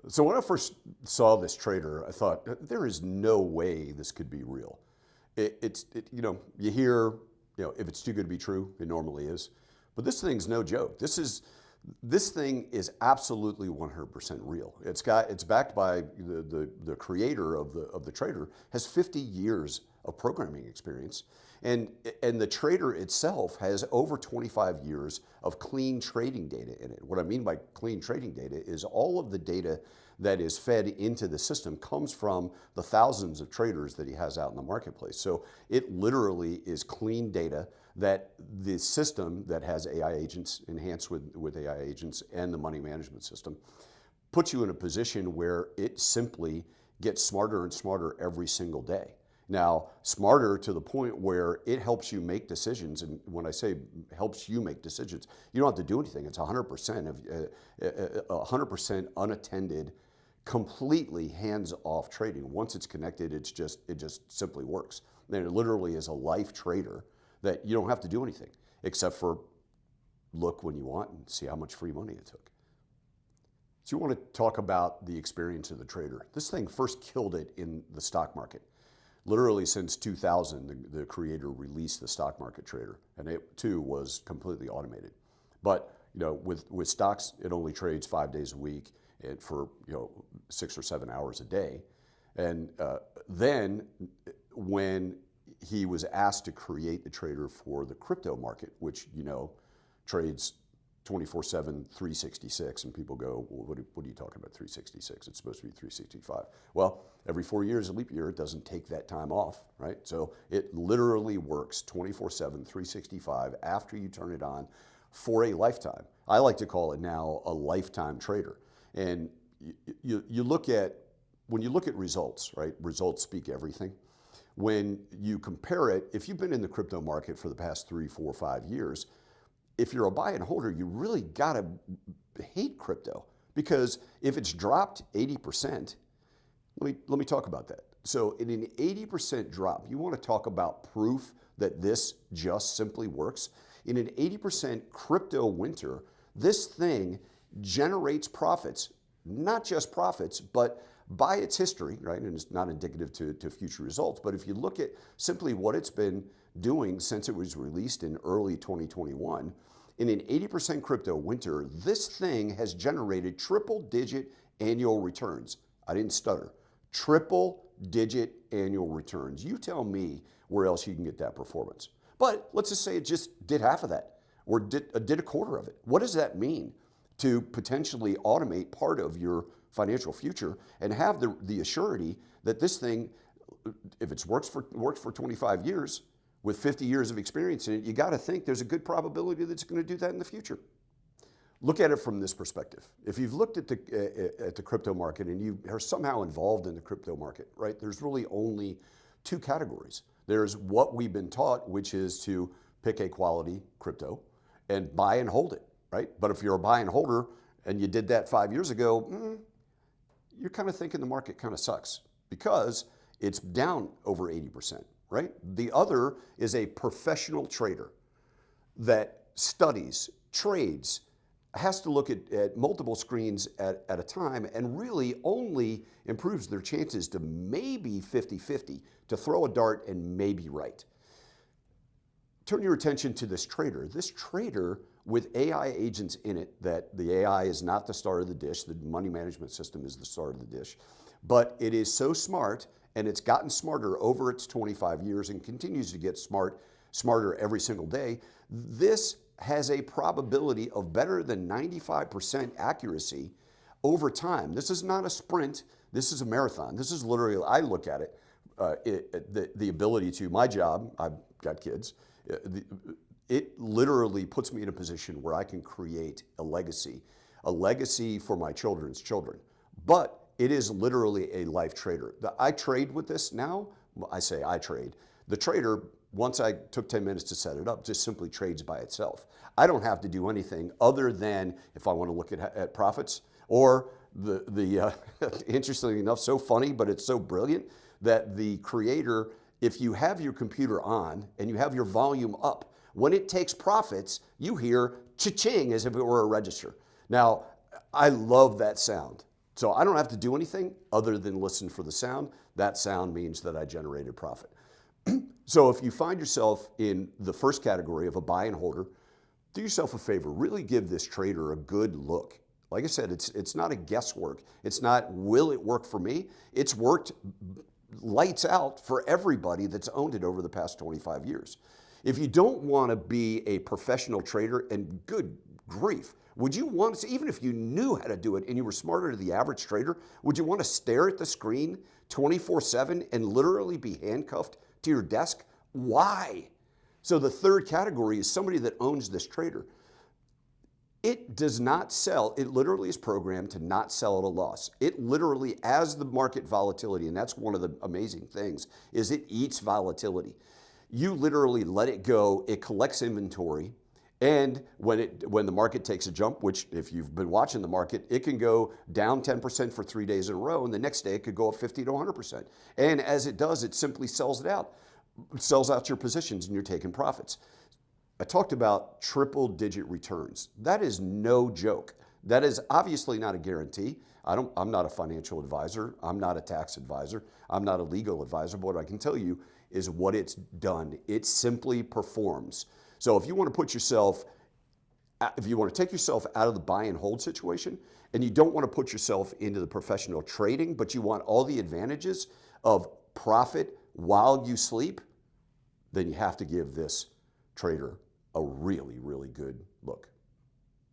So when I first saw this trader, I thought there is no way this could be real. You hear, if it's too good to be true, it normally is. But this thing's no joke. This thing is absolutely 100% real. It's backed by the creator of the trader has 50 years of programming experience. And the trader itself has over 25 years of clean trading data in it. What I mean by clean trading data is all of the data that is fed into the system comes from the thousands of traders that he has out in the marketplace. So it literally is clean data that the system that has AI agents enhanced with AI agents and the money management system puts you in a position where it simply gets smarter and smarter every single day. Now, smarter to the point where it helps you make decisions. And when I say helps you make decisions, you don't have to do anything. It's 100% unattended, completely hands-off trading. Once it's connected, it just simply works. And it literally is a life trader that you don't have to do anything except for look when you want and see how much free money it took. So you want to talk about the experience of the trader. This thing first killed it in the stock market. Literally since 2000, the creator released the stock market trader, and it too was completely automated. But with stocks, it only trades 5 days a week and for 6 or 7 hours a day. And then when he was asked to create the trader for the crypto market, which trades 24/7, 366, and people go, well, what are you talking about 366? It's supposed to be 365. Well, every 4 years, a leap year, it doesn't take that time off, right? So it literally works 24/7, 365 after you turn it on for a lifetime. I like to call it now a lifetime trader. And when you look at results, right? Results speak everything. When you compare it, if you've been in the crypto market for the past 3, 4, 5 years, if you're a buy and holder, you really gotta hate crypto, because if it's dropped 80%, let me talk about that. So in an 80% drop, you want to talk about proof that this just simply works. In an 80% crypto winter, this thing generates profits, not just profits, but by its history, right? And it's not indicative to future results, but if you look at simply what it's been doing since it was released in early 2021, in an 80% crypto winter, this thing has generated triple-digit annual returns. I didn't stutter. Triple-digit annual returns. You tell me where else you can get that performance. But let's just say it just did half of that, or did a quarter of it. What does that mean to potentially automate part of your financial future and have the assurity that this thing, if it works for 25 years, with 50 years of experience in it, you got to think there's a good probability that it's going to do that in the future. Look at it from this perspective. If you've looked at the crypto market and you are somehow involved in the crypto market, right? There's really only two categories. There's what we've been taught, which is to pick a quality crypto and buy and hold it, right? But if you're a buy and holder and you did that 5 years ago, you're kind of thinking the market kind of sucks because it's down over 80%. Right? The other is a professional trader that studies, trades, has to look at multiple screens at a time and really only improves their chances to maybe 50-50, to throw a dart and maybe right. Turn your attention to this trader. This trader with AI agents in it, that the AI is not the star of the dish, the money management system is the star of the dish, but it is so smart and it's gotten smarter over its 25 years and continues to get smarter every single day. This has a probability of better than 95% accuracy over time. This is not a sprint. This is a marathon. This is literally, I look at it, the ability to, my job, I've got kids, it literally puts me in a position where I can create a legacy for my children's children. But it is literally a life trader. I trade with this now. I say I trade. The trader, once I took 10 minutes to set it up, just simply trades by itself. I don't have to do anything other than if I want to look at profits or interestingly enough, so funny, but it's so brilliant that the creator, if you have your computer on and you have your volume up, when it takes profits, you hear cha-ching as if it were a register. Now, I love that sound. So I don't have to do anything other than listen for the sound. That sound means that I generated profit. So if you find yourself in the first category of a buy and holder, do yourself a favor, really give this trader a good look. Like I said, it's not a guesswork. It's not, will it work for me? It's worked lights out for everybody that's owned it over the past 25 years. If you don't want to be a professional trader, and good grief, would you want to, even if you knew how to do it and you were smarter than the average trader, would you want to stare at the screen 24/7 and literally be handcuffed to your desk? Why? So the third category is somebody that owns this trader. It does not sell. It literally is programmed to not sell at a loss. It literally, as the market volatility, and that's one of the amazing things, is it eats volatility. You literally let it go. It collects inventory. And when the market takes a jump, which if you've been watching the market, it can go down 10% for 3 days in a row, and the next day it could go up 50 to 100%. And as it does, it simply sells it out. It sells out your positions and you're taking profits. I talked about triple digit returns. That is no joke. That is obviously not a guarantee. I'm not a financial advisor. I'm not a tax advisor. I'm not a legal advisor. But what I can tell you is what it's done. It simply performs. So if you want to take yourself out of the buy and hold situation, and you don't want to put yourself into the professional trading, but you want all the advantages of profit while you sleep, then you have to give this trader a really, really good look.